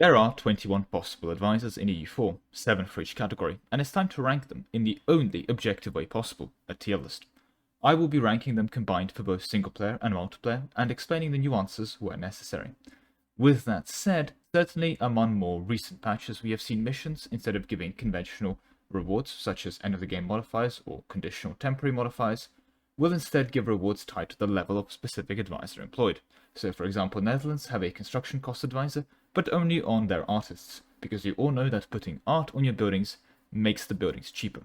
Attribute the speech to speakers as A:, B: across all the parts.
A: There are 21 possible advisors in EU4, 7 for each category, and it's time to rank them in the only objective way possible, a tier list. I will be ranking them combined for both single player and multiplayer, and explaining the nuances where necessary. With that said, certainly among more recent patches we have seen missions, instead of giving conventional rewards such as end of the game modifiers or conditional temporary modifiers, will instead give rewards tied to the level of specific advisor employed. So for example, Netherlands have a construction cost advisor, but only on their artists, because you all know that putting art on your buildings makes the buildings cheaper.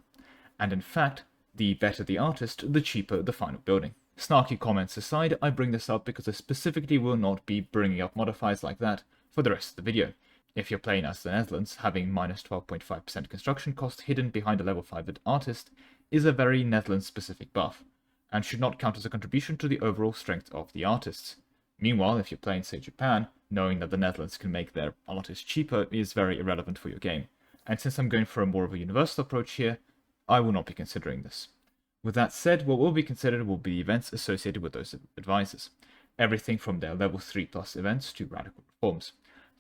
A: And in fact, the better the artist, the cheaper the final building. Snarky comments aside, I bring this up because I specifically will not be bringing up modifiers like that for the rest of the video. If you're playing as the Netherlands, having minus 12.5% construction cost hidden behind a level 5 artist is a very Netherlands-specific buff, and should not count as a contribution to the overall strength of the artists. Meanwhile, if you're playing, say, Japan, knowing that the Netherlands can make their artists cheaper is very irrelevant for your game. And since I'm going for a more of a universal approach here, I will not be considering this. With that said, what will be considered will be the events associated with those advisors. Everything from their level 3+ events to radical reforms.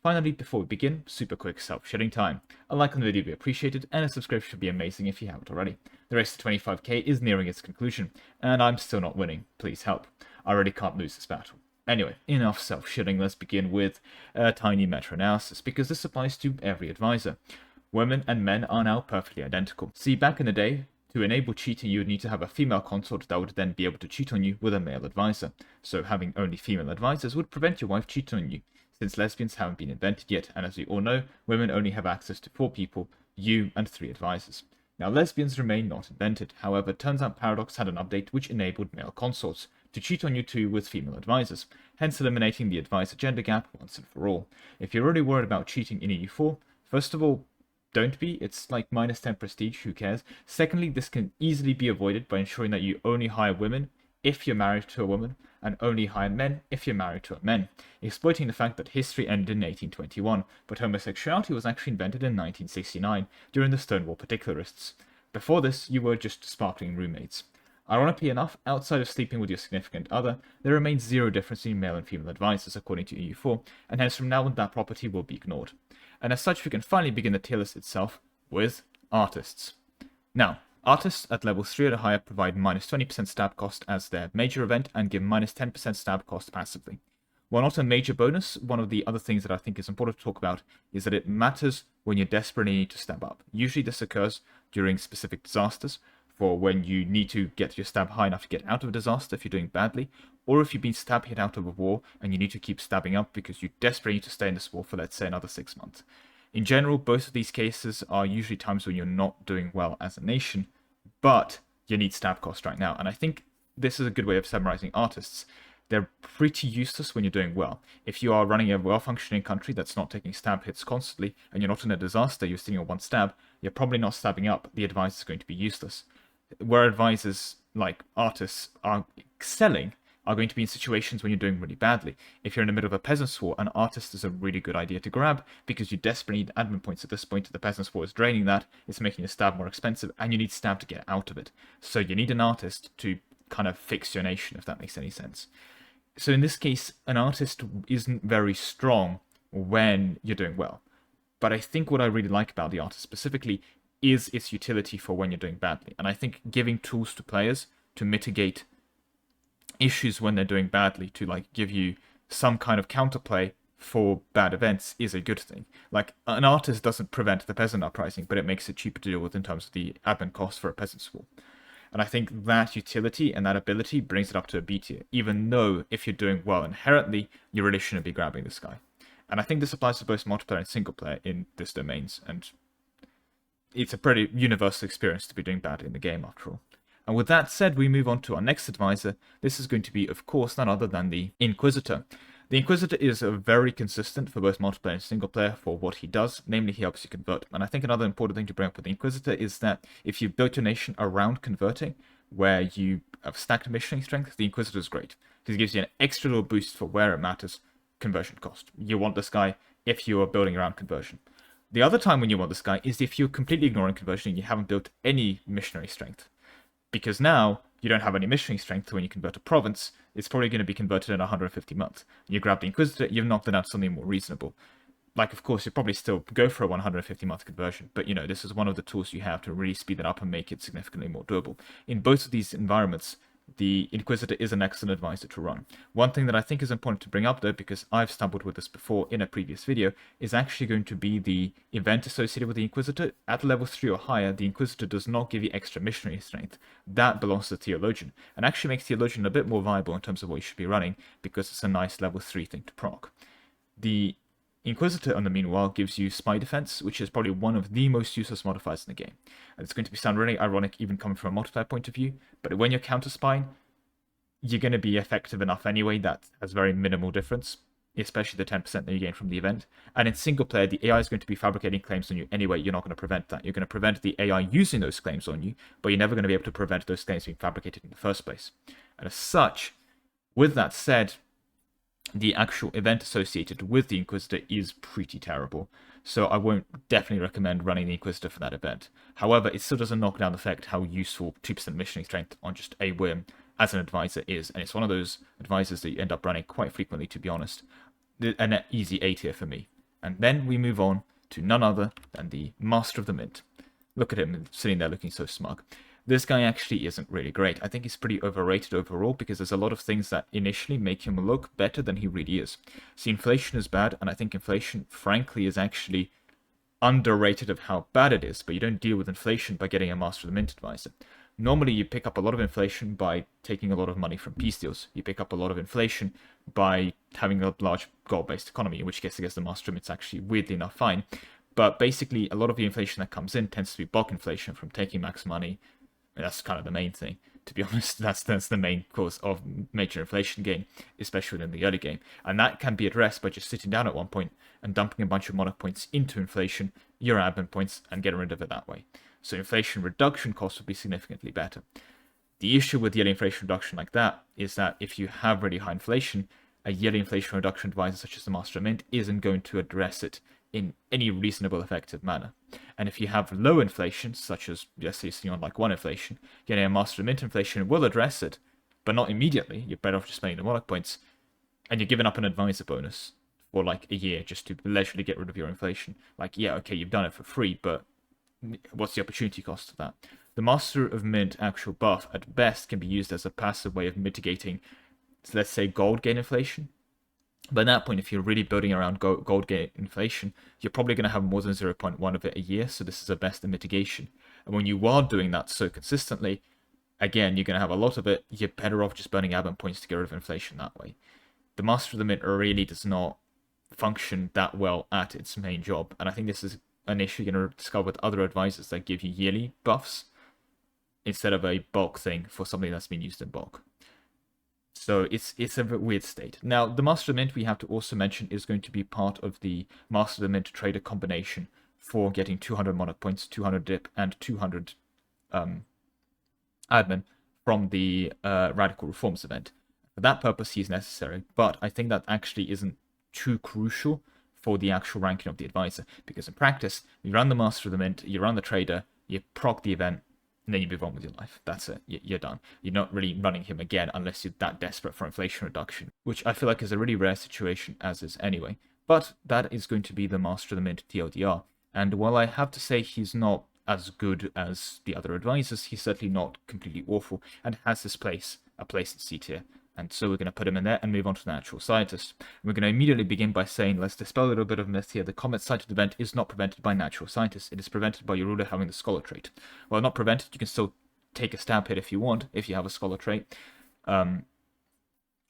A: Finally, before we begin, super quick self-shitting time. A like on the video would be appreciated, and a subscription would be amazing if you haven't already. The race to 25k is nearing its conclusion, and I'm still not winning. Please help. I already can't lose this battle. Anyway, enough self-shitting, let's begin with a tiny meta-analysis, because this applies to every advisor. Women and men are now perfectly identical. See, back in the day, to enable cheating you would need to have a female consort that would then be able to cheat on you with a male advisor. So having only female advisors would prevent your wife cheating on you, since lesbians haven't been invented yet, and as we all know, women only have access to 4 people, you and 3 advisors. Now lesbians remain not invented, however turns out Paradox had an update which enabled male consorts to cheat on you too with female advisors, hence eliminating the advisor gender gap once and for all. If you're already worried about cheating in EU4, first of all, don't be, it's like minus 10 prestige, who cares? Secondly, this can easily be avoided by ensuring that you only hire women if you're married to a woman, and only hire men if you're married to a man, exploiting the fact that history ended in 1821, but homosexuality was actually invented in 1969, during the Stonewall particularists. Before this, you were just sparkling roommates. Ironically enough, outside of sleeping with your significant other, there remains zero difference in male and female advisors according to EU4, and hence from now on that property will be ignored. And as such, we can finally begin the tier list itself with artists. Now, artists at level 3 or higher provide minus 20% stab cost as their major event and give minus 10% stab cost passively. While not a major bonus, one of the other things that I think is important to talk about is that it matters when you desperately need to stab up. Usually this occurs during specific disasters, for when you need to get your stab high enough to get out of a disaster if you're doing badly, or if you've been stab hit out of a war and you need to keep stabbing up because you desperately need to stay in this war for, let's say, another 6 months. In general, both of these cases are usually times when you're not doing well as a nation, but you need stab cost right now, and I think this is a good way of summarizing artists. They're pretty useless when you're doing well. If you are running a well-functioning country that's not taking stab hits constantly, and you're not in a disaster, you're sitting on 1 stab, you're probably not stabbing up, the advice is going to be useless. Where advisors, like artists, are excelling are going to be in situations when you're doing really badly. If you're in the middle of a peasants' war, an artist is a really good idea to grab, because you desperately need admin points at this point. The peasants' war is draining that, it's making your stab more expensive, and you need stab to get out of it. So you need an artist to kind of fix your nation, if that makes any sense. So in this case, an artist isn't very strong when you're doing well. But I think what I really like about the artist specifically is its utility for when you're doing badly. And I think giving tools to players to mitigate issues when they're doing badly, to like give you some kind of counterplay for bad events, is a good thing. Like, an artist doesn't prevent the peasant uprising, but it makes it cheaper to deal with in terms of the admin cost for a peasant's war. And I think that utility and that ability brings it up to a B tier, even though if you're doing well inherently, you really shouldn't be grabbing this guy. And I think this applies to both multiplayer and single player in this domains, and it's a pretty universal experience to be doing badly in the game after all. And with that said, we move on to our next advisor. This is going to be, of course, none other than the Inquisitor. The Inquisitor is very consistent for both multiplayer and single player for what he does, namely he helps you convert. And I think another important thing to bring up with the Inquisitor is that if you built your nation around converting, where you have stacked missioning strength, the Inquisitor is great, because it gives you an extra little boost for where it matters, conversion cost. You want this guy if you are building around conversion. The other time when you want this guy is if you're completely ignoring conversion and you haven't built any missionary strength. Because now, you don't have any missionary strength when you convert a province, it's probably going to be converted in 150 months. You grab the Inquisitor, you've knocked it out something more reasonable. like, of course, you'd probably still go for a 150-month conversion, but, this is one of the tools you have to really speed it up and make it significantly more doable. In both of these environments, the Inquisitor is an excellent advisor to run. One thing that I think is important to bring up, though, because I've stumbled with this before in a previous video, is actually going to be the event associated with the Inquisitor. At level 3 or higher, the Inquisitor does not give you extra missionary strength. That belongs to the Theologian, and actually makes Theologian a bit more viable in terms of what you should be running, because it's a nice level 3 thing to proc. The Inquisitor, on the meanwhile, gives you Spy Defense, which is probably one of the most useless modifiers in the game. And it's going to sound really ironic even coming from a multiplayer point of view, but when you're counter-spying, you're going to be effective enough anyway that has very minimal difference, especially the 10% that you gain from the event. And in single player, the AI is going to be fabricating claims on you anyway. You're not going to prevent that. You're going to prevent the AI using those claims on you, but you're never going to be able to prevent those claims being fabricated in the first place. And as such, with that said, the actual event associated with the Inquisitor is pretty terrible, so I won't definitely recommend running the Inquisitor for that event. However, it still doesn't knock down the fact how useful 2% missionary strength on just a whim as an advisor is, and it's one of those advisors that you end up running quite frequently, to be honest. An easy A tier for me. And then we move on to none other than the Master of the Mint. Look at him sitting there looking so smug. This guy actually isn't really great. I think he's pretty overrated overall because there's a lot of things that initially make him look better than he really is. See, inflation is bad, and I think inflation, frankly, is actually underrated of how bad it is, but you don't deal with inflation by getting a Master of the Mint advisor. Normally, you pick up a lot of inflation by taking a lot of money from peace deals. You pick up a lot of inflation by having a large gold-based economy, in which case I guess the Master of the Mint's actually weirdly enough fine. But basically, a lot of the inflation that comes in tends to be bulk inflation from taking max money. That's kind of the main thing. To be honest, that's the main cause of major inflation gain, especially within the early game. And that can be addressed by just sitting down at one point and dumping a bunch of monarch points into inflation, your admin points, and getting rid of it that way. So inflation reduction costs would be significantly better. The issue with yearly inflation reduction like that is that if you have really high inflation, a yearly inflation reduction advisor such as the Master of Mint isn't going to address it in any reasonable, effective manner. And if you have low inflation, such as, let's say, you're on like 1 inflation, getting a Master of Mint inflation will address it, but not immediately. You're better off just spending the monarch points, and you're giving up an advisor bonus for like a year just to leisurely get rid of your inflation. Like, yeah, okay, you've done it for free, but what's the opportunity cost of that? The Master of Mint actual buff, at best, can be used as a passive way of mitigating, let's say, gold gain inflation. But at that point, if you're really building around gold gain inflation, you're probably going to have more than 0.1 of it a year, so this is a best in mitigation. And when you are doing that so consistently, again, you're going to have a lot of it, you're better off just burning admin points to get rid of inflation that way. The Master of the Mint really does not function that well at its main job, and I think this is an issue you're going to discover with other advisors that give you yearly buffs instead of a bulk thing for something that's been used in bulk. So it's a weird state. Now, the Master of the Mint, we have to also mention, is going to be part of the Master of the Mint trader combination for getting 200 monarch points, 200 dip, and 200 admin from the Radical Reforms event. For that purpose, he's necessary, but I think that actually isn't too crucial for the actual ranking of the advisor, because in practice, you run the Master of the Mint, you run the trader, you proc the event, and then you move on with your life. That's it. You're done. You're not really running him again unless you're that desperate for inflation reduction, which I feel like is a really rare situation, as is anyway. But that is going to be the Master of the Mint TLDR. And while I have to say he's not as good as the other advisors, he's certainly not completely awful and has his place, a place in C tier. And so we're going to put him in there and move on to the Natural Scientist. We're going to immediately begin by saying, let's dispel a little bit of myth here. The Comet-sighted event is not prevented by Natural Scientist. It is prevented by your ruler having the Scholar trait. Well, not prevented. You can still take a stab hit if you want, if you have a Scholar trait. Well,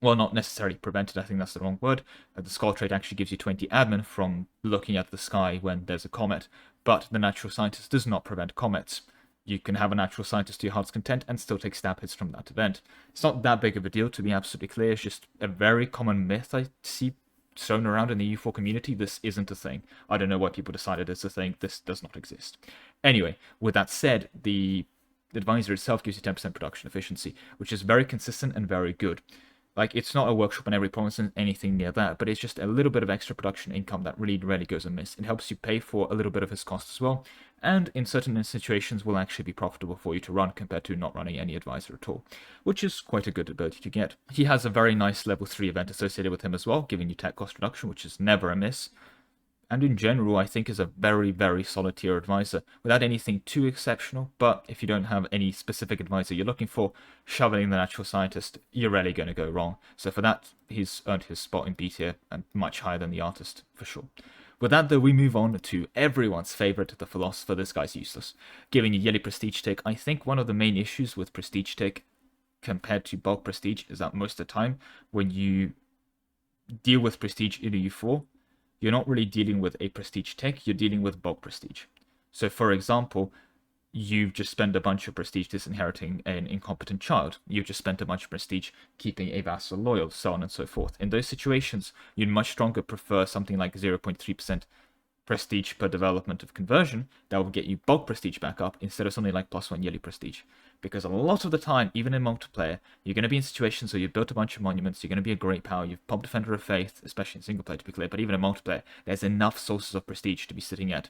A: not necessarily prevented. I think that's the wrong word. The Scholar trait actually gives you 20 admin from looking at the sky when there's a comet. But the Natural Scientist does not prevent comets. You can have a Natural Scientist to your heart's content and still take stab hits from that event. It's not that big of a deal, to be absolutely clear. It's just a very common myth I see thrown around in the EU4 community. This isn't a thing. I don't know why people decided it's a thing. This does not exist. Anyway, with that said, the advisor itself gives you 10% production efficiency, which is very consistent and very good. Like, it's not a workshop in every province and anything near that, but it's just a little bit of extra production income that really rarely goes amiss. It helps you pay for a little bit of his cost as well, and in certain situations will actually be profitable for you to run compared to not running any advisor at all, which is quite a good ability to get. He has a very nice level 3 event associated with him as well, giving you tech cost reduction, which is never amiss. and in general I think is a very, very solid tier advisor, without anything too exceptional. But if you don't have any specific advisor you're looking for, shoveling the natural scientist, you're rarely going to go wrong. So for that, he's earned his spot in B tier, and much higher than the artist, for sure. With that, though, we move on to everyone's favorite, the philosopher. This guy's useless. Giving you yearly prestige tick. I think one of the main issues with prestige tick compared to bulk prestige is that most of the time when you deal with prestige in a U4, you're not really dealing with a prestige tick, you're dealing with bulk prestige. So for example, you've just spent a bunch of prestige disinheriting an incompetent child. You've just spent a bunch of prestige keeping a vassal loyal, so on and so forth. In those situations, you'd much stronger prefer something like 0.3% prestige per development of conversion that will get you bulk prestige back up instead of something like +1 yearly prestige. Because a lot of the time, even in multiplayer, you're going to be in situations where you've built a bunch of monuments, you're going to be a great power, you've popped Defender of Faith, especially in single player to be clear, but even in multiplayer, there's enough sources of prestige to be sitting at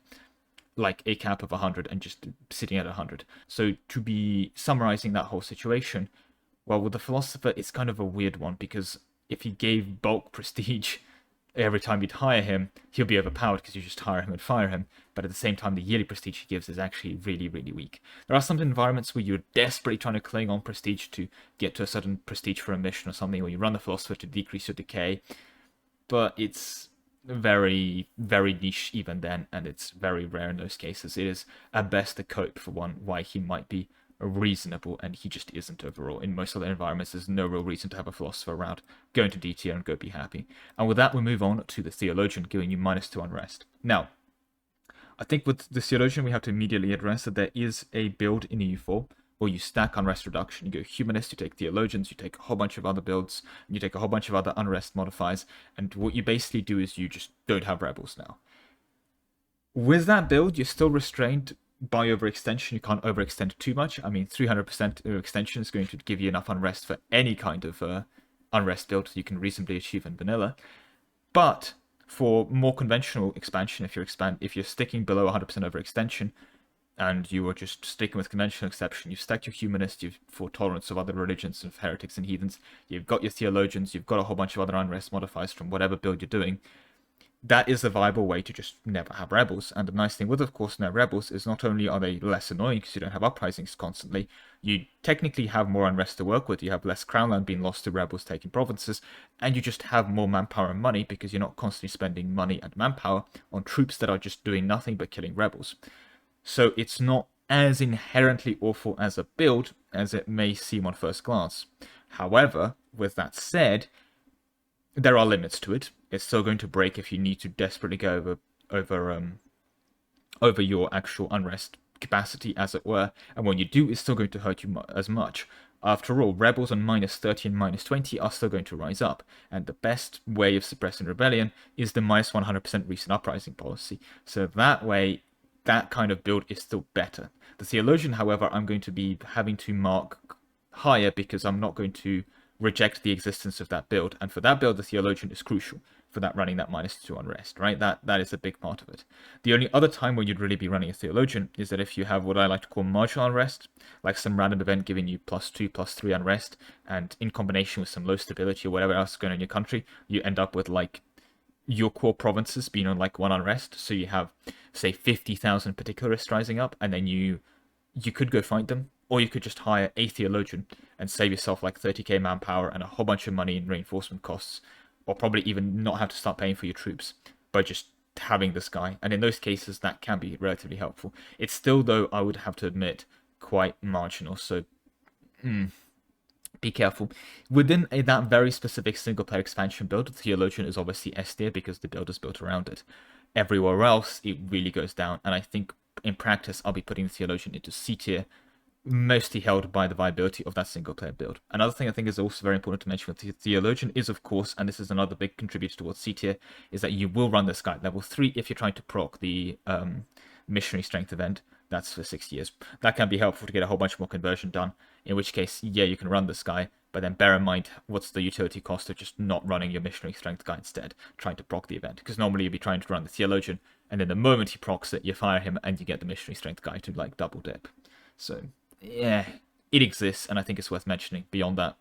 A: like a cap of 100 and just sitting at 100. So to be summarizing that whole situation, well, with the philosopher, it's kind of a weird one, because if he gave bulk prestige every time you'd hire him, he'll be overpowered because you just hire him and fire him. But at the same time, the yearly prestige he gives is actually really, really weak. There are some environments where you're desperately trying to cling on prestige to get to a certain prestige for a mission or something, where you run the philosopher to decrease your decay. But it's very, very niche even then, and it's very rare in those cases. It is at best a cope for one why he might be reasonable, and he just isn't overall. In most other environments, there's no real reason to have a philosopher around. Go into D tier and go be happy. And with that, we move on to the theologian, giving you -2 unrest. Now, I think with the theologian, we have to immediately address that there is a build in EU4 where you stack unrest reduction. You go humanist, you take theologians, you take a whole bunch of other builds, and you take a whole bunch of other unrest modifiers, and what you basically do is you just don't have rebels now. With that build, you're still restrained by overextension. You can't overextend too much. I mean, 300% overextension is going to give you enough unrest for any kind of unrest build you can reasonably achieve in vanilla. But for more conventional expansion, if you're sticking below 100% overextension, and you are just sticking with conventional exception, you've stacked your humanists, you've for tolerance of other religions, of heretics and heathens, you've got your theologians, you've got a whole bunch of other unrest modifiers from whatever build you're doing. That is a viable way to just never have rebels. And the nice thing with, of course, no rebels is not only are they less annoying because you don't have uprisings constantly, you technically have more unrest to work with, you have less crown land being lost to rebels taking provinces, and you just have more manpower and money because you're not constantly spending money and manpower on troops that are just doing nothing but killing rebels. So it's not as inherently awful as a build as it may seem on first glance. However, with that said, there are limits to it. It's still going to break if you need to desperately go over your actual unrest capacity, as it were. And when you do, it's still going to hurt you as much. After all, rebels on -30 and -20 are still going to rise up, and the best way of suppressing rebellion is the -100% recent uprising policy. So that way, that kind of build is still better. The theologian, however, I'm going to be having to mark higher because I'm not going to reject the existence of that build, and for that build, the theologian is crucial for that running that -2 unrest, right? That is a big part of it. The only other time when you'd really be running a theologian is that if you have what I like to call marginal unrest, like some random event giving you +2, +3 unrest, and in combination with some low stability or whatever else is going on in your country, you end up with like your core provinces being on like 1 unrest. So you have, say, 50,000 particularists rising up, and then you could go fight them, or you could just hire a theologian and save yourself like 30k manpower and a whole bunch of money in reinforcement costs, or probably even not have to start paying for your troops by just having this guy. And in those cases, that can be relatively helpful. It's still, though, I would have to admit, quite marginal. So be careful. Within that very specific single-player expansion build, the theologian is obviously S tier because the build is built around it. Everywhere else, it really goes down. And I think in practice, I'll be putting the theologian into C tier, mostly held by the viability of that single-player build. Another thing I think is also very important to mention with the theologian is, of course, and this is another big contributor towards C tier, is that you will run this guy at level 3 if you're trying to proc the missionary strength event. That's for 6 years. That can be helpful to get a whole bunch more conversion done, in which case, yeah, you can run this guy, but then bear in mind what's the utility cost of just not running your missionary strength guy instead, trying to proc the event. Because normally you'd be trying to run the theologian, and then the moment he procs it, you fire him, and you get the missionary strength guy to, like, double dip. So, yeah, it exists, and I think it's worth mentioning. Beyond that,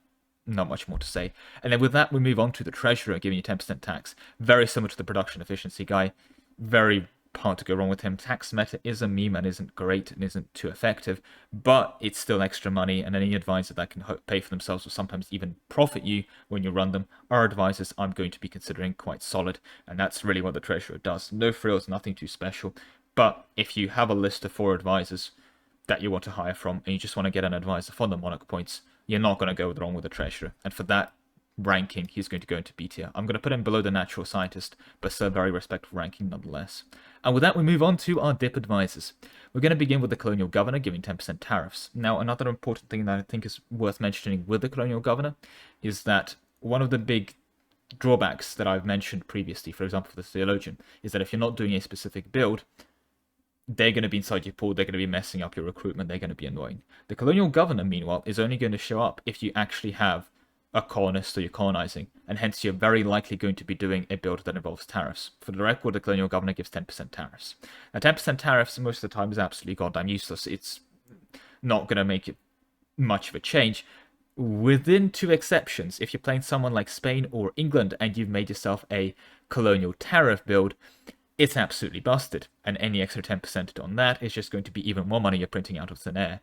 A: not much more to say. And then with that, we move on to the treasurer, giving you 10% tax. Very similar to the production efficiency guy. Very hard to go wrong with him. Tax Meta is a meme and isn't great and isn't too effective, but it's still extra money, and any advisor that can pay for themselves or sometimes even profit you when you run them are advisors I'm going to be considering quite solid, and that's really what the Treasurer does. No frills, nothing too special, but if you have a list of 4 advisors that you want to hire from and you just want to get an advisor for the Monarch points, you're not going to go wrong with the Treasurer, and for that ranking, he's going to go into B tier. I'm going to put him below the Natural Scientist, but still a very respectable ranking nonetheless. And with that, we move on to our DIP advisors. We're going to begin with the Colonial Governor, giving 10% tariffs. Now, another important thing that I think is worth mentioning with the Colonial Governor is that one of the big drawbacks that I've mentioned previously, for example, for the Theologian, is that if you're not doing a specific build, they're going to be inside your pool, they're going to be messing up your recruitment, they're going to be annoying. The Colonial Governor, meanwhile, is only going to show up if you actually have a colonist or you're colonizing, and hence you're very likely going to be doing a build that involves tariffs. For the record, the Colonial Governor gives 10% tariffs. Now, 10% tariffs most of the time is absolutely goddamn useless. It's not going to make it much of a change. Within 2 exceptions, if you're playing someone like Spain or England and you've made yourself a colonial tariff build, it's absolutely busted, and any extra 10% on that is just going to be even more money you're printing out of thin air.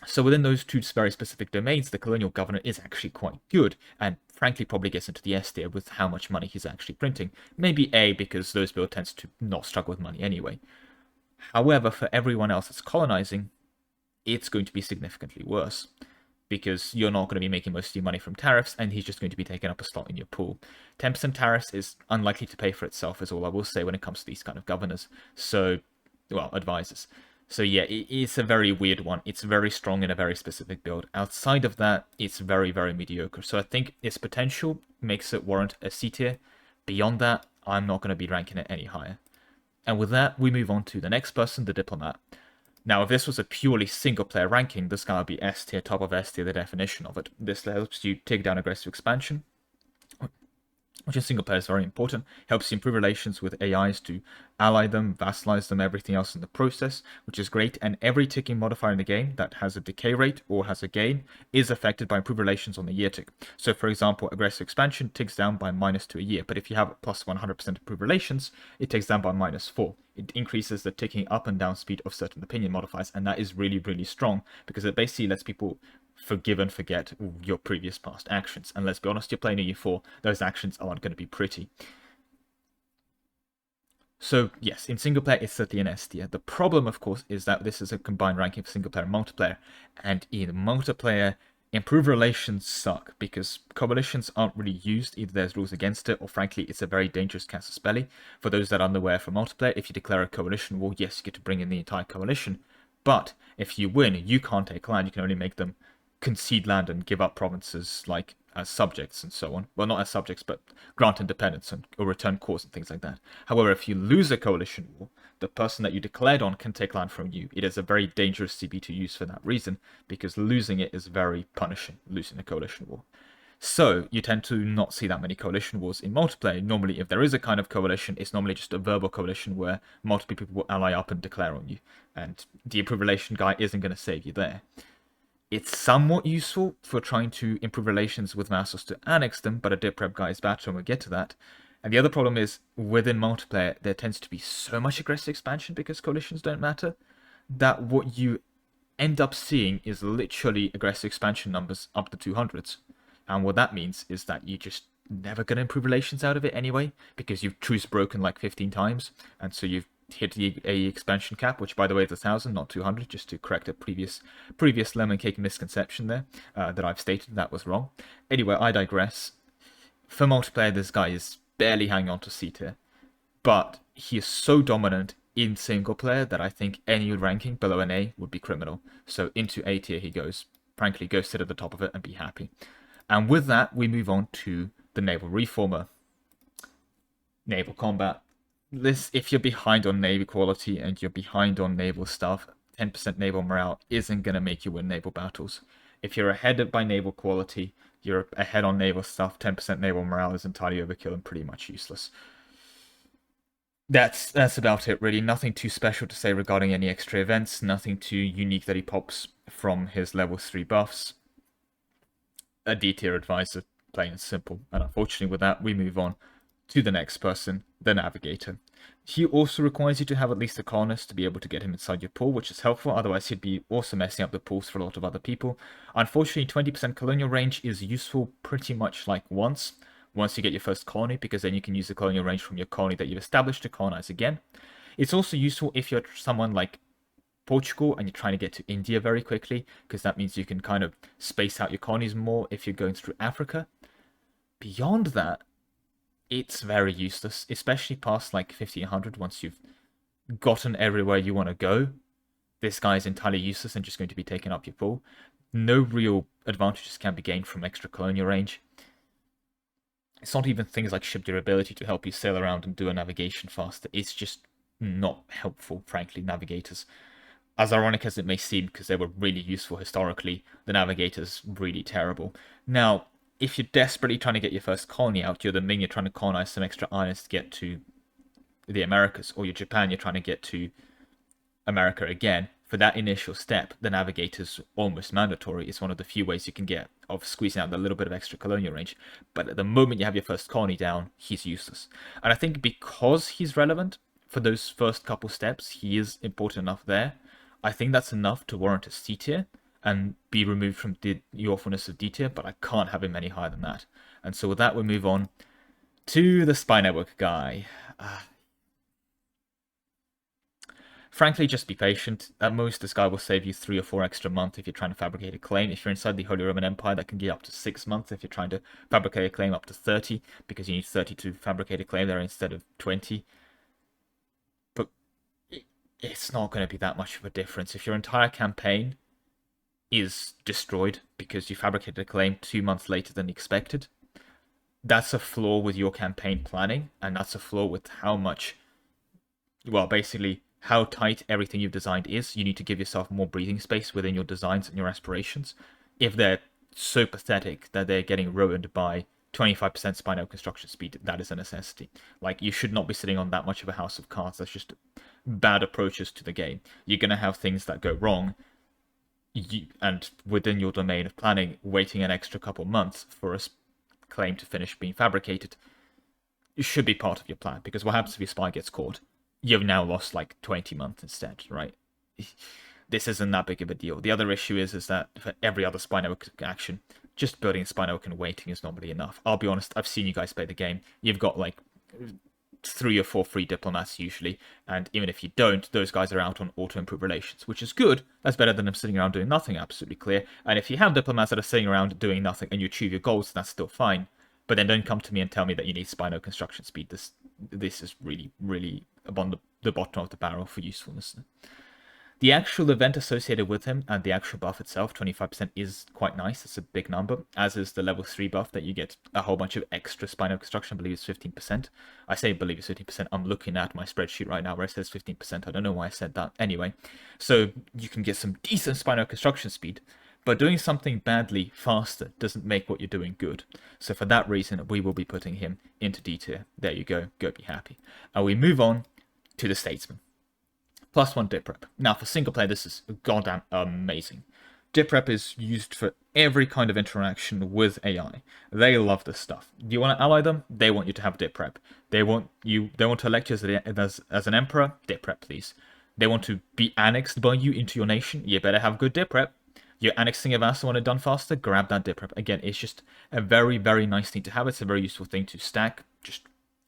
A: So within those 2 very specific domains, the Colonial Governor is actually quite good, and frankly probably gets into the S tier with how much money he's actually printing. Maybe A, because those build tends to not struggle with money anyway. However, for everyone else that's colonizing, it's going to be significantly worse, because you're not going to be making most of your money from tariffs, and he's just going to be taking up a slot in your pool. 10% tariffs is unlikely to pay for itself, is all I will say when it comes to these kind of governors. So, well, advisors. So yeah, it's a very weird one. It's very strong in a very specific build. Outside of that, it's very, very mediocre. So I think its potential makes it warrant a C tier. Beyond that, I'm not going to be ranking it any higher. And with that, we move on to the next person, the Diplomat. Now, if this was a purely single-player ranking, this guy would be S tier, top of S tier, the definition of it. This helps you take down aggressive expansion, which in single player is very important. Helps you improve relations with AIs to ally them, vassalize them, everything else in the process, which is great. And every ticking modifier in the game that has a decay rate or has a gain is affected by improved relations on the year tick. So, for example, aggressive expansion ticks down by -2 a year, but if you have plus 100% improved relations, it ticks down by -4. It increases the ticking up and down speed of certain opinion modifiers, and that is really, really strong because it basically lets people forgive and forget your previous past actions. And let's be honest, you're playing a EU4, those actions aren't going to be pretty. So yes, in single player, it's certainly an S tier. The problem, of course, is that this is a combined ranking for single player and multiplayer. And in multiplayer, improved relations suck because coalitions aren't really used. Either there's rules against it, or frankly, it's a very dangerous casus belli. For those that are unaware, for multiplayer, if you declare a coalition war, yes, you get to bring in the entire coalition. But if you win, you can't take land. You can only make them concede land and give up provinces like as subjects and so on. Well, not as subjects, but grant independence or return cores and things like that. However, if you lose a coalition war, the person that you declared on can take land from you. It is a very dangerous CB to use for that reason, because losing it is very punishing, losing a coalition war. So you tend to not see that many coalition wars in multiplayer. Normally, if there is a kind of coalition, it's normally just a verbal coalition where multiple people will ally up and declare on you, and the improved relation guy isn't going to save you there. It's somewhat useful for trying to improve relations with vassals to annex them, but a dip prep guy is better, and we'll get to that. And the other problem is, within multiplayer, there tends to be so much aggressive expansion because coalitions don't matter, that what you end up seeing is literally aggressive expansion numbers up to 200s. And what that means is that you just never going to improve relations out of it anyway, because you've truce broken like 15 times, and so you've hit the AE expansion cap, which by the way is 1,000, not 200, just to correct a previous lemon cake misconception there that I've stated that was wrong. Anyway, I digress. For multiplayer, this guy is barely hanging on to C tier, but he is so dominant in single player that I think any ranking below an A would be criminal. So into A tier he goes. Frankly, go sit at the top of it and be happy. And with that, we move on to the Naval Reformer. Naval Combat. This, if you're behind on Navy quality and you're behind on naval stuff, 10% naval morale isn't going to make you win naval battles. If you're ahead by naval quality, you're ahead on naval stuff, 10% naval morale is entirely overkill and pretty much useless. That's about it, really. Nothing too special to say regarding any extra events, nothing too unique that he pops from his level 3 buffs. A D tier advisor, plain and simple. And unfortunately with that, we move on to the next person, the Navigator. He also requires you to have at least a colonist to be able to get him inside your pool, which is helpful. Otherwise, he'd be also messing up the pools for a lot of other people. Unfortunately, 20% colonial range is useful pretty much like once you get your first colony, because then you can use the colonial range from your colony that you've established to colonize again. It's also useful if you're someone like Portugal and you're trying to get to India very quickly, because that means you can kind of space out your colonies more if you're going through Africa. Beyond that, it's very useless, especially past like 1500. Once you've gotten everywhere you want to go, this guy is entirely useless and just going to be taking up your pool. No real advantages can be gained from extra colonial range. It's not even things like ship durability to help you sail around and do a navigation faster. It's just not helpful, frankly, navigators. As ironic as it may seem, because they were really useful historically, the navigator's really terrible. Now, if you're desperately trying to get your first colony out, you're the Ming, you're trying to colonize some extra islands to get to the Americas, or you're Japan, you're trying to get to America again. For that initial step, the navigator's almost mandatory. It's one of the few ways you can get of squeezing out a little bit of extra colonial range. But at the moment you have your first colony down, he's useless. And I think because he's relevant for those first couple steps, he is important enough there. I think that's enough to warrant a C tier and be removed from the awfulness of D tier, but I can't have him any higher than that. And so with that, we'll move on to the Spy Network guy. Frankly, just be patient. At most, this guy will save you 3 or 4 extra months if you're trying to fabricate a claim. If you're inside the Holy Roman Empire, that can get up to 6 months. If you're trying to fabricate a claim, up to 30, because you need 30 to fabricate a claim there instead of 20. But it's not going to be that much of a difference. If your entire campaign is destroyed because you fabricated a claim 2 months later than expected, that's a flaw with your campaign planning, and that's a flaw with how much, well, basically how tight everything you've designed is. You need to give yourself more breathing space within your designs and your aspirations. If they're so pathetic that they're getting ruined by 25% spy network construction speed, that is a necessity. Like, you should not be sitting on that much of a house of cards. That's just bad approaches to the game. You're going to have things that go wrong, and within your domain of planning, waiting an extra couple months for a claim to finish being fabricated, it should be part of your plan, because what happens if your spy gets caught? You've now lost like 20 months instead, right? This isn't that big of a deal. The other issue is that for every other spy network action, just building a spy network and waiting is normally enough. I'll be honest, I've seen you guys play the game. You've got like 3 or 4 free diplomats usually, and even if you don't, those guys are out on auto-improve relations, which is good. That's better than them sitting around doing nothing, absolutely clear. And if you have diplomats that are sitting around doing nothing and you achieve your goals, that's still fine. But then don't come to me and tell me that you need spy network construction speed. This is really, really upon the bottom of the barrel for usefulness. The actual event associated with him and the actual buff itself, 25%, is quite nice. It's a big number, as is the level 3 buff that you get a whole bunch of extra spy network construction. I believe it's 15%. I say believe it's 15%. I'm looking at my spreadsheet right now where it says 15%. I don't know why I said that. Anyway, so you can get some decent spy network construction speed, but doing something badly faster doesn't make what you're doing good. So for that reason, we will be putting him into D tier. There you go. Go be happy. And we move on to the Statesman. +1 dip rep. Now, for single player, this is goddamn amazing. Dip rep is used for every kind of interaction with AI. They love this stuff. Do you want to ally them? They want you to have dip rep. They want to elect you as an emperor? Dip rep, please. They want to be annexed by you into your nation? You better have good dip rep. You're annexing a vassal, want it done faster? Grab that dip rep. Again, it's just a very, very nice thing to have. It's a very useful thing to stack.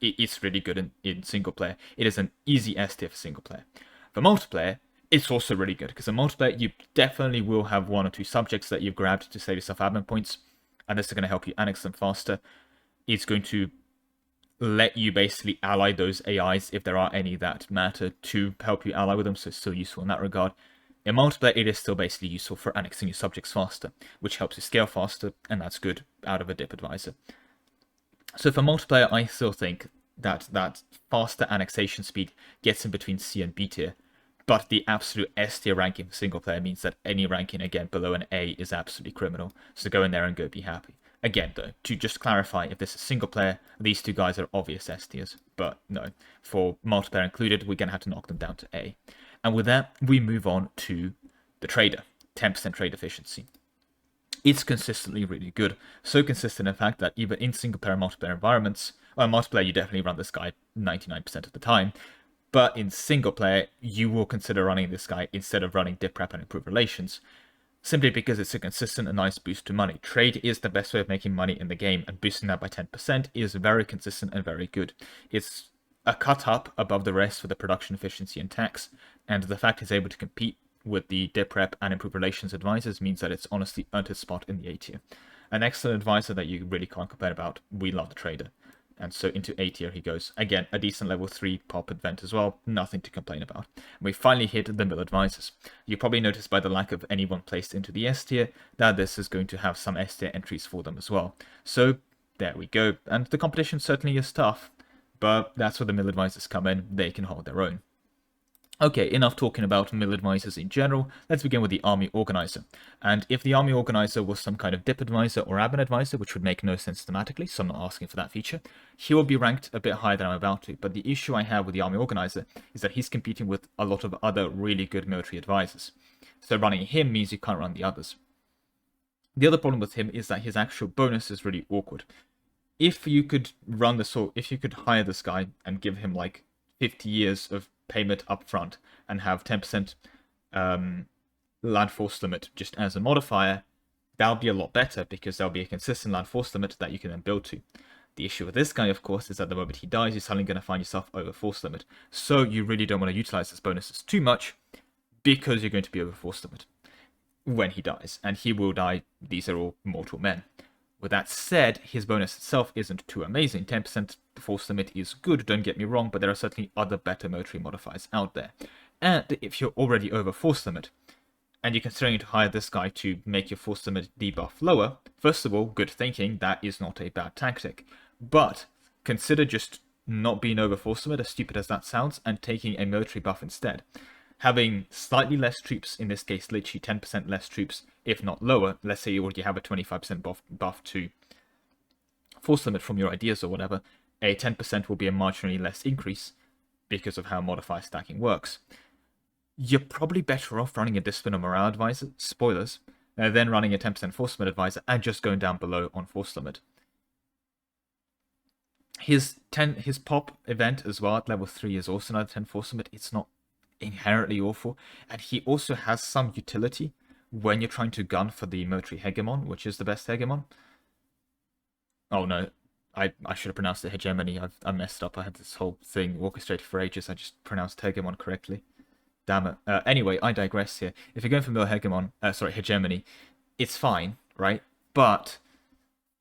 A: It's really good in single player. It is an easy S tier for single player. For multiplayer, it's also really good, because in multiplayer, you definitely will have 1 or 2 subjects that you've grabbed to save yourself admin points, and this is going to help you annex them faster. It's going to let you basically ally those AIs, if there are any that matter, to help you ally with them, so it's still useful in that regard. In multiplayer, it is still basically useful for annexing your subjects faster, which helps you scale faster, and that's good out of a dip advisor. So for multiplayer, I still think that faster annexation speed gets in between C and B tier, but the absolute S tier ranking for single player means that any ranking, again, below an A is absolutely criminal. So go in there and go be happy. Again, though, to just clarify, if this is single player, these 2 guys are obvious S tiers. But no, for multiplayer included, we're going to have to knock them down to A. And with that, we move on to the trader. 10% trade efficiency. it's consistently really good. So consistent, in fact, that even in single-player and multiplayer environments, well, multiplayer you definitely run this guy 99% of the time, but in single player, you will consider running this guy instead of running dip prep and improve relations, simply because it's a consistent and nice boost to money. Trade is the best way of making money in the game, and boosting that by 10% is very consistent and very good. It's a cut up above the rest for the production efficiency and tax, and the fact it's able to compete with the dip rep and improve relations advisors means that it's honestly earned its spot in the A tier. An excellent advisor that you really can't complain about. We love the trader. And so into A tier he goes. Again, a decent level 3 pop event as well. Nothing to complain about. We finally hit the mill advisors. You probably noticed by the lack of anyone placed into the S tier that this is going to have some S tier entries for them as well. So there we go. And the competition certainly is tough, but that's where the mill advisors come in. They can hold their own. Okay, enough talking about mill advisors in general. Let's begin with the army organizer. And if the army organizer was some kind of dip advisor or admin advisor, which would make no sense thematically, so I'm not asking for that feature, he will be ranked a bit higher than I'm about to. But the issue I have with the army organizer is that he's competing with a lot of other really good military advisors. So running him means you can't run the others. The other problem with him is that his actual bonus is really awkward. If you could run if you could hire this guy and give him like 50 years of payment up front and have 10% land force limit just as a modifier, that'll be a lot better because there'll be a consistent land force limit that you can then build to. The issue with this guy, of course, is that the moment he dies, you're suddenly going to find yourself over force limit. So you really don't want to utilize his bonuses too much because you're going to be over force limit when he dies. And he will die. These are all mortal men. With that said, his bonus itself isn't too amazing. 10% force limit is good, don't get me wrong, but there are certainly other better military modifiers out there. And if you're already over force limit, and you're considering to hire this guy to make your force limit debuff lower, first of all, good thinking, that is not a bad tactic. But consider just not being over force limit, as stupid as that sounds, and taking a military buff instead. Having slightly less troops, in this case literally 10% less troops, if not lower, let's say you already have a 25% buff to force limit from your ideas or whatever, a 10% will be a marginally less increase because of how modifier stacking works. You're probably better off running a discipline or morale advisor, spoilers, than running a 10% force limit advisor and just going down below on force limit. His pop event as well at level 3 is also another 10 force limit. It's not inherently awful, and he also has some utility when you're trying to gun for the military hegemon, which is the best hegemon. Oh no, I should have pronounced it hegemony. I messed up. I had this whole thing orchestrated for ages. I just pronounced hegemon correctly. Damn it. Anyway, I digress here. If you're going for mill hegemony, it's fine, right? But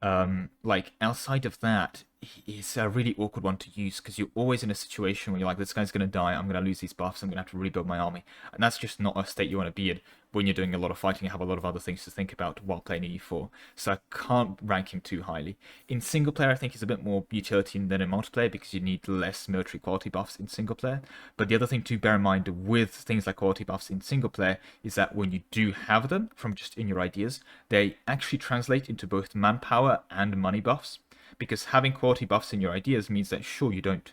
A: like outside of that, it's a really awkward one to use because you're always in a situation where you're like, this guy's going to die, I'm going to lose these buffs, I'm going to have to rebuild my army. And that's just not a state you want to be in when you're doing a lot of fighting and have a lot of other things to think about while playing EU4. So I can't rank him too highly. In single player, I think he's a bit more utility than in multiplayer because you need less military quality buffs in single player. But the other thing to bear in mind with things like quality buffs in single player is that when you do have them from just in your ideas, they actually translate into both manpower and money buffs. Because having quality buffs in your ideas means that sure, you don't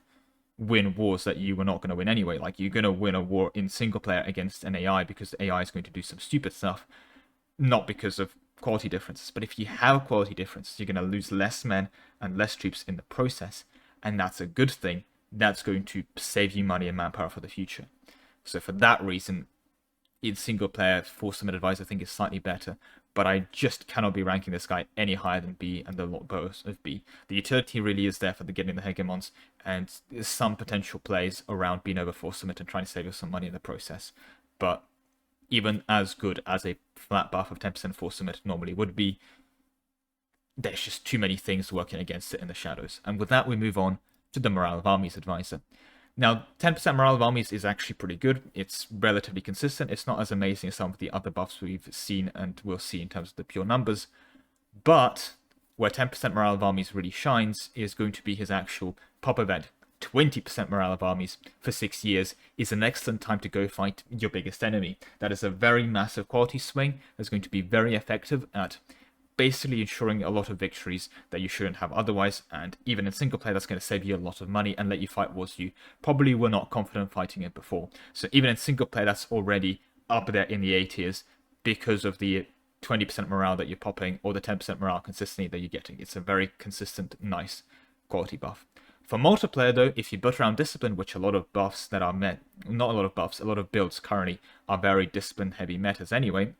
A: win wars that you were not going to win anyway. Like, you're going to win a war in single player against an AI because the AI is going to do some stupid stuff, not because of quality differences. But if you have quality differences, you're going to lose less men and less troops in the process, and that's a good thing. That's going to save you money and manpower for the future. So for that reason, in single player, Force Limit Advisor I think is slightly better, but I just cannot be ranking this guy any higher than B and the lot both of B. The utility really is there for the getting the hegemons, and there's some potential plays around being over Force Limit and trying to save us some money in the process. But even as good as a flat buff of 10% Force Limit normally would be, there's just too many things working against it in the shadows. And with that, we move on to the Morale of Armies Advisor. Now, 10% Morale of Armies is actually pretty good. It's relatively consistent. It's not as amazing as some of the other buffs we've seen and will see in terms of the pure numbers. But where 10% Morale of Armies really shines is going to be his actual pop event. 20% Morale of Armies for 6 years is an excellent time to go fight your biggest enemy. That is a very massive quality swing that's going to be very effective at basically ensuring a lot of victories that you shouldn't have otherwise, and even in single player that's going to save you a lot of money and let you fight wars you probably were not confident fighting it before. So even in single player that's already up there in the A tiers because of the 20% morale that you're popping or the 10% morale consistently that you're getting. It's a very consistent, nice quality buff. For multiplayer though, if you butt around discipline, which a lot of buffs that are met, not a lot of buffs, a lot of builds currently are very discipline heavy metas anyway,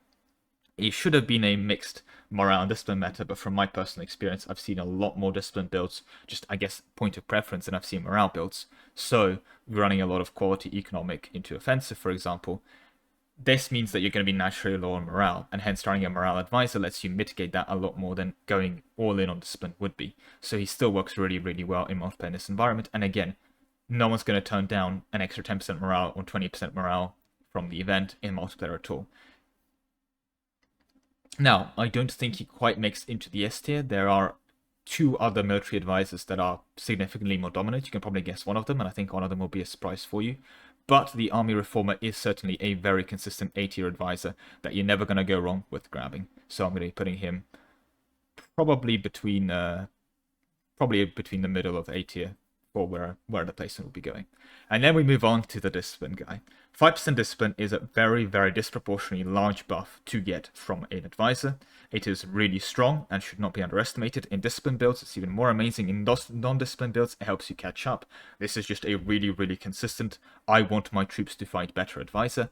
A: it should have been a mixed morale and discipline meta, but from my personal experience, I've seen a lot more discipline builds, just I guess point of preference, than I've seen morale builds. So running a lot of quality economic into offensive, for example, this means that you're going to be naturally low on morale, and hence starting a morale advisor lets you mitigate that a lot more than going all in on discipline would be. So he still works really, really well in multiplayer in this environment, and again, no one's going to turn down an extra 10% morale or 20% morale from the event in multiplayer at all. Now, I don't think he quite makes into the S tier. There are two other military advisors that are significantly more dominant. You can probably guess one of them, and I think one of them will be a surprise for you. But the Army Reformer is certainly a very consistent A tier advisor that you're never going to go wrong with grabbing. So I'm going to be putting him probably between the middle of A tier for where the placement will be going. And then we move on to the discipline guy. 5% discipline is a very, very disproportionately large buff to get from an advisor. It is really strong and should not be underestimated. In discipline builds, it's even more amazing. In non-discipline builds, it helps you catch up. This is just a really, really consistent, I want my troops to fight better advisor.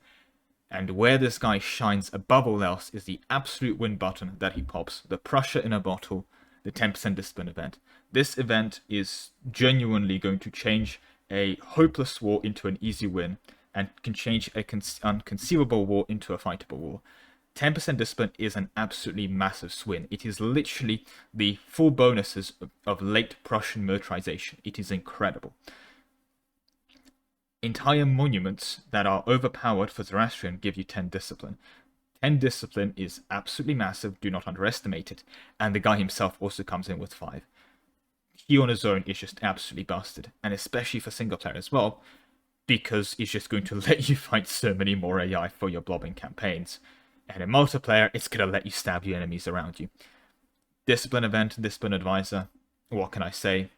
A: And where this guy shines above all else is the absolute win button that he pops. The Prussia in a bottle, the 10% discipline event. This event is genuinely going to change a hopeless war into an easy win, and can change a unconceivable war into a fightable war. 10% discipline is an absolutely massive swing. It is literally the full bonuses of late Prussian militarization. It is incredible. Entire monuments that are overpowered for Zoroastrian give you 10 discipline. 10 discipline is absolutely massive, do not underestimate it. And the guy himself also comes in with 5. He on his own is just absolutely busted, and especially for single player as well, because it's just going to let you fight so many more AI for your blobbing campaigns. And in multiplayer, it's going to let you stab your enemies around you. Discipline event, discipline advisor, what can I say?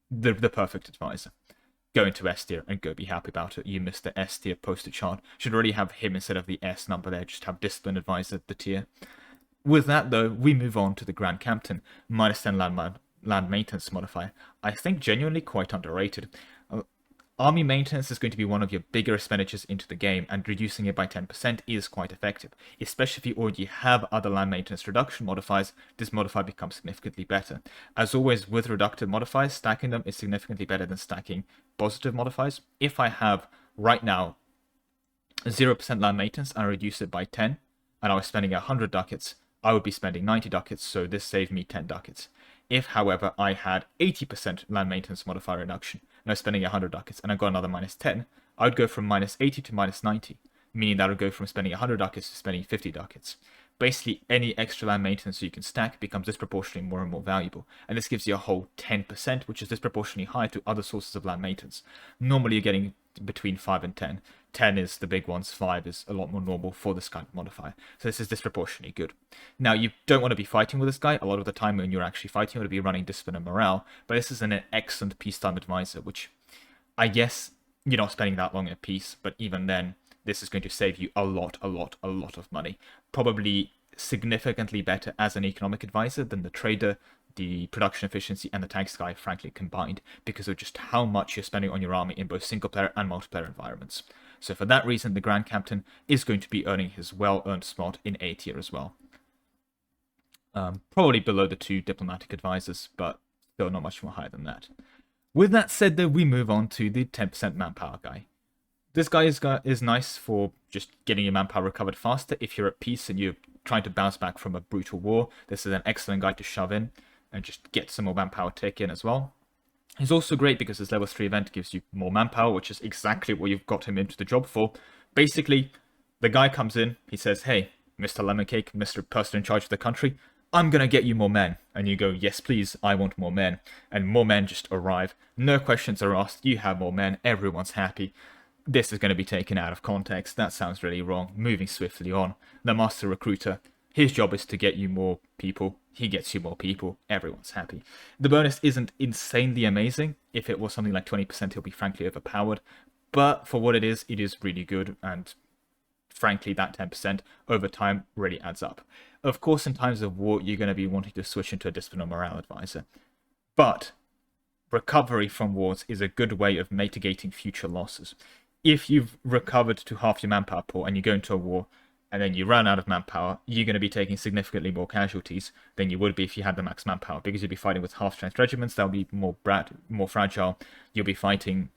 A: The perfect advisor. Go into S tier and go be happy about it. You missed the S tier poster chart. Should already have him instead of the S number there, just have discipline advisor, the tier. With that though, we move on to the Grand Captain, minus 10 land maintenance modifier. I think genuinely quite underrated. Army maintenance is going to be one of your bigger expenditures into the game, and reducing it by 10% is quite effective. Especially if you already have other land maintenance reduction modifiers, this modifier becomes significantly better. As always, with reductive modifiers, stacking them is significantly better than stacking positive modifiers. If I have, right now, 0% land maintenance and I reduce it by 10, and I was spending 100 ducats, I would be spending 90 ducats, so this saved me 10 ducats. If, however, I had 80% land maintenance modifier reduction, and I was spending 100 ducats, and I got another minus 10, I would go from minus 80 to minus 90, meaning that I would go from spending 100 ducats to spending 50 ducats. Basically, any extra land maintenance you can stack becomes disproportionately more and more valuable, and this gives you a whole 10%, which is disproportionately high to other sources of land maintenance. Normally, you're getting between 5 and 10. 10 is the big ones, 5 is a lot more normal for this kind of modifier. So this is disproportionately good. Now, you don't want to be fighting with this guy. A lot of the time when you're actually fighting, you want to be running discipline and morale, but this is an excellent peacetime advisor, which I guess you're not spending that long at peace, but even then, this is going to save you a lot of money. Probably significantly better as an economic advisor than the trader, the production efficiency, and the tanks guy, frankly, combined, because of just how much you're spending on your army in both single-player and multiplayer environments. So for that reason, the Grand Captain is going to be earning his well-earned spot in A tier as well. Probably below the 2 diplomatic advisors, but still not much more higher than that. With that said, though, we move on to the 10% manpower guy. This guy is nice for just getting your manpower recovered faster. If you're at peace and you're trying to bounce back from a brutal war, this is an excellent guy to shove in and just get some more manpower take in as well. He's also great because his level 3 event gives you more manpower, which is exactly what you've got him into the job for. Basically, the guy comes in, he says, hey, Mr. Lemoncake, Mr. Person in charge of the country, I'm going to get you more men. And you go, yes, please, I want more men. And more men just arrive. No questions are asked. You have more men. Everyone's happy. This is going to be taken out of context. That sounds really wrong. Moving swiftly on. The master recruiter, his job is to get you more people. He gets you more people. Everyone's happy. The bonus isn't insanely amazing. If it was something like 20%, he'll be frankly overpowered. But for what it is really good. And frankly, that 10% over time really adds up. of course, in times of war, you're going to be wanting to switch into a discipline or morale advisor. But recovery from wars is a good way of mitigating future losses. If you've recovered to half your manpower pool and you go into a war and then you run out of manpower, you're going to be taking significantly more casualties than you would be if you had the max manpower, because you'll be fighting with half-strength regiments that will be more fragile. You'll be fighting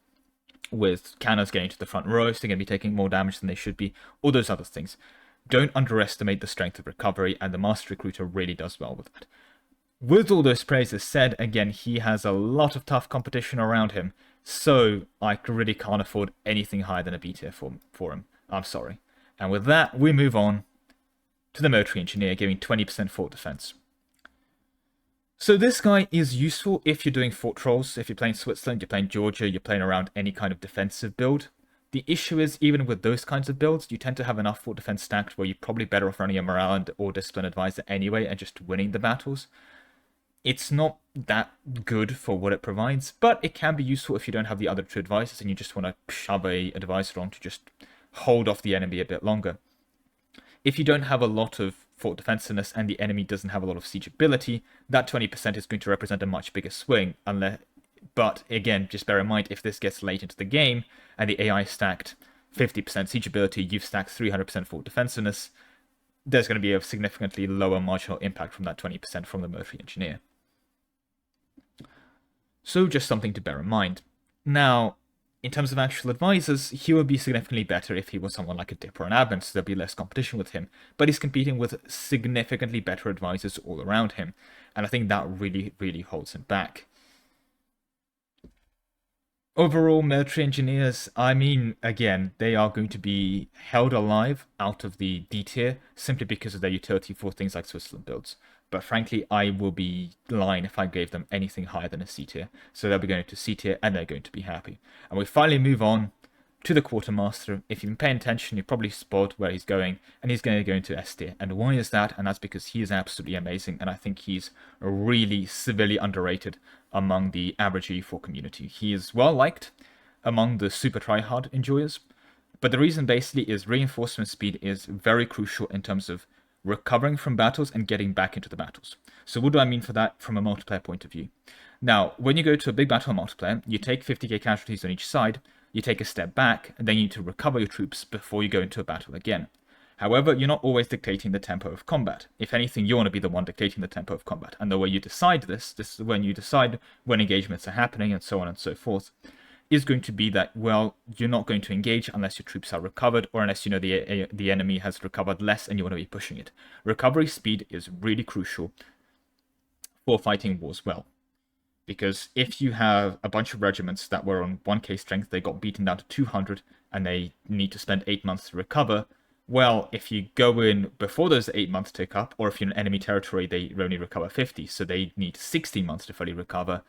A: with cannons getting to the front rows, they're going to be taking more damage than they should be, all those other things. Don't underestimate the strength of recovery, and the Master Recruiter really does well with that. With all those praises said, again, he has a lot of tough competition around him, so I really can't afford anything higher than a B tier for him. I'm sorry. And with that, we move on to the Military Engineer, giving 20% fort defense. So this guy is useful if you're doing fort trolls, if you're playing Switzerland, you're playing Georgia, you're playing around any kind of defensive build. The issue is, even with those kinds of builds, you tend to have enough fort defense stacked where you're probably better off running a morale or discipline advisor anyway and just winning the battles. It's not that good for what it provides, but it can be useful if you don't have the other two advisors and you just want to shove a advisor on to just hold off the enemy a bit longer. If you don't have a lot of fort defensiveness and the enemy doesn't have a lot of siege ability, that 20% is going to represent a much bigger swing. But again, just bear in mind, if this gets late into the game and the AI stacked 50% siege ability, you've stacked 300% fort defensiveness, there's going to be a significantly lower marginal impact from that 20% from the Military Engineer. So just something to bear in mind. Now, in terms of actual advisors, he would be significantly better if he was someone like a Dip or an Admin, so there'd be less competition with him. But he's competing with significantly better advisors all around him, and I think that really, really holds him back. Overall, Military Engineers, I mean, again, they are going to be held alive out of the D tier simply because of their utility for things like Switzerland builds. But frankly, I will be lying if I gave them anything higher than a C tier. So they'll be going to C tier and they're going to be happy. And we finally move on to the Quartermaster. If you've been paying attention, you probably spot where he's going, and he's going to go into S tier. And why is that? And that's because he is absolutely amazing, and I think he's really severely underrated among the average EU4 community. He is well liked among the super tryhard enjoyers, but the reason basically is reinforcement speed is very crucial in terms of recovering from battles and getting back into the battles. So what do I mean for that from a multiplayer point of view? Now, when you go to a big battle multiplayer, you take 50k casualties on each side, you take a step back, and then you need to recover your troops before you go into a battle again. However, you're not always dictating the tempo of combat. If anything, you want to be the one dictating the tempo of combat. And the way you decide this is when you decide when engagements are happening and so on and so forth, is going to be that, well, you're not going to engage unless your troops are recovered or unless you know the enemy has recovered less and you want to be pushing it. Recovery speed is really crucial for fighting wars well. Because if you have a bunch of regiments that were on 1k strength, they got beaten down to 200, and they need to spend 8 months to recover, well, if you go in before those 8 months tick up, or if you're in enemy territory, they only recover 50, so they need 16 months to fully recover,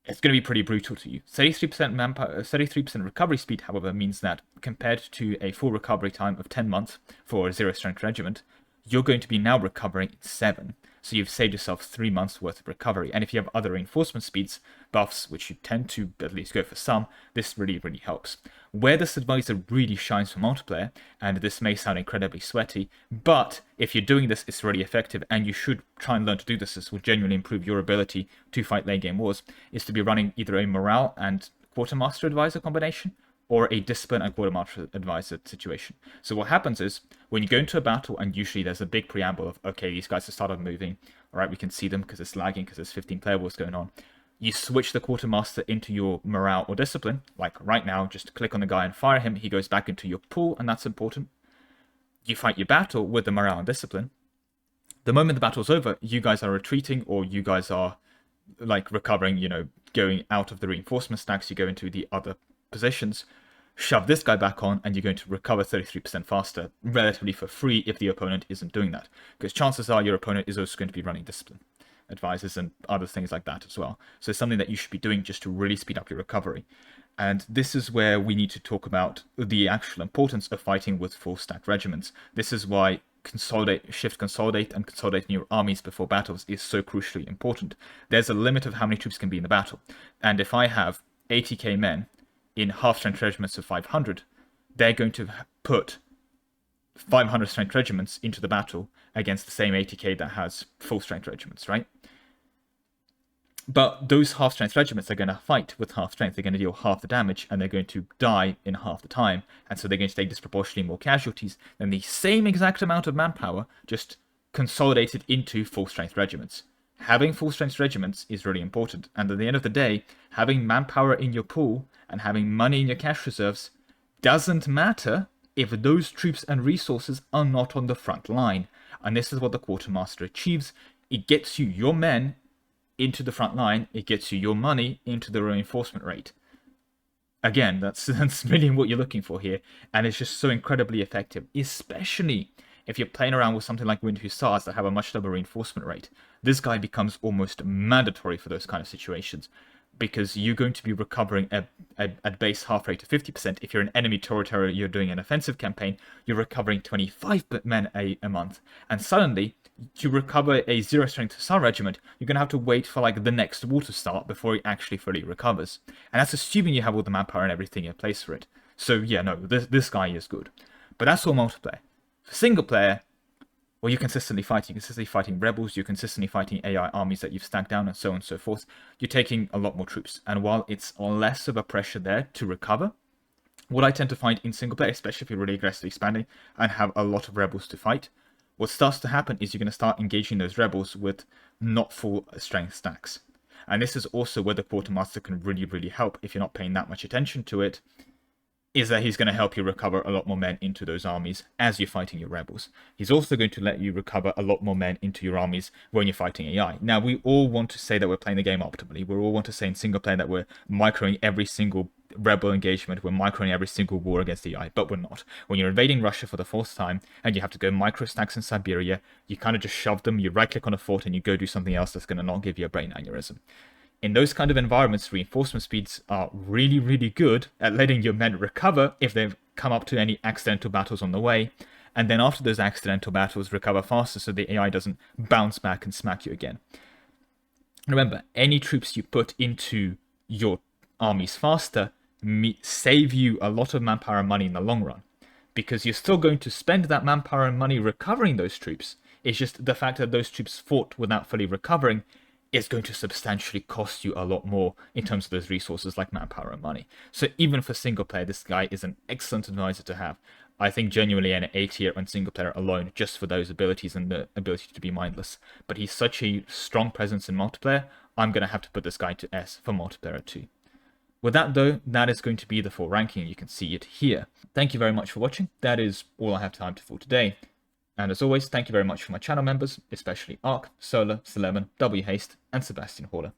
A: it's going to be pretty brutal to you. 33% manpower, 33% recovery speed, however, means that compared to a full recovery time of 10 months for a zero-strength regiment, you're going to be now recovering in 7. So you've saved yourself 3 months worth of recovery. And if you have other reinforcement speeds, buffs, which you tend to at least go for some, this really, really helps. Where this advisor really shines for multiplayer, and this may sound incredibly sweaty, but if you're doing this, it's really effective, and you should try and learn to do this. This will genuinely improve your ability to fight late game wars, is to be running either a morale and quartermaster advisor combination, or a discipline and quartermaster advisor situation. So what happens is, when you go into a battle, and usually there's a big preamble of, okay, these guys have started moving, all right, we can see them because it's lagging, because there's 15 player wars going on. You switch the quartermaster into your morale or discipline, like right now, just click on the guy and fire him, he goes back into your pool, and that's important. You fight your battle with the morale and discipline. The moment the battle's over, you guys are retreating, or you guys are, like, recovering, you know, going out of the reinforcement stacks, you go into the other positions, shove this guy back on, and you're going to recover 33% faster, relatively for free if the opponent isn't doing that. Because chances are your opponent is also going to be running discipline advisors and other things like that as well. So it's something that you should be doing just to really speed up your recovery. And this is where we need to talk about the actual importance of fighting with full stack regiments. This is why shift consolidate and consolidating your armies before battles is so crucially important. There's a limit of how many troops can be in the battle. And if I have 80k men in half-strength regiments of 500, they're going to put 500 strength regiments into the battle against the same 80k that has full strength regiments, right? But those half strength regiments are going to fight with half strength. They're going to deal half the damage, and they're going to die in half the time. And so they're going to take disproportionately more casualties than the same exact amount of manpower, just consolidated into full strength regiments. Having full strength regiments is really important. And at the end of the day, having manpower in your pool and having money in your cash reserves doesn't matter if those troops and resources are not on the front line. And this is what the quartermaster achieves. It gets you your men into the front line, it gets you your money into the reinforcement rate. Again, that's really what you're looking for here, and it's just so incredibly effective, especially if you're playing around with something like Wind Hussars that have a much lower reinforcement rate. This guy becomes almost mandatory for those kind of situations, because you're going to be recovering at base half rate of 50%. If you're an enemy territory, you're doing an offensive campaign, you're recovering 25 men a month, and suddenly to recover a 0 strength Hussar regiment, you're going to have to wait for like the next war to start before it actually fully recovers. And that's assuming you have all the manpower and everything in place for it. So yeah, no, this guy is good. But that's all multiplayer. For single player, well, you're consistently fighting rebels, you're consistently fighting AI armies that you've stacked down, and so on and so forth. You're taking a lot more troops. And while it's less of a pressure there to recover, what I tend to find in single player, especially if you're really aggressively expanding and have a lot of rebels to fight, what starts to happen is you're going to start engaging those rebels with not full strength stacks. And this is also where the quartermaster can really, really help if you're not paying that much attention to it, is that he's going to help you recover a lot more men into those armies as you're fighting your rebels. He's also going to let you recover a lot more men into your armies when you're fighting AI. Now, we all want to say that we're playing the game optimally. We all want to say in single player that we're microing every single rebel engagement, we're microing every single war against AI, but we're not. When you're invading Russia for the fourth time and you have to go micro stacks in Siberia, you kind of just shove them, you right click on a fort and you go do something else that's going to not give you a brain aneurysm. In those kind of environments, reinforcement speeds are really, really good at letting your men recover if they've come up to any accidental battles on the way, and then after those accidental battles, recover faster so the AI doesn't bounce back and smack you again. Remember, any troops you put into your armies faster save you a lot of manpower and money in the long run, because you're still going to spend that manpower and money recovering those troops. It's just the fact that those troops fought without fully recovering is going to substantially cost you a lot more in terms of those resources like manpower and money. So even for single player, this guy is an excellent advisor to have. I think genuinely an A tier on single player alone, just for those abilities and the ability to be mindless. But he's such a strong presence in multiplayer, I'm going to have to put this guy to S for multiplayer too. With that though, that is going to be the full ranking. You can see it here. Thank you very much for watching. That is all I have time for today. And as always, thank you very much for my channel members, especially Ark, Solar, Suleiman, W Haste, and Sebastian Haller.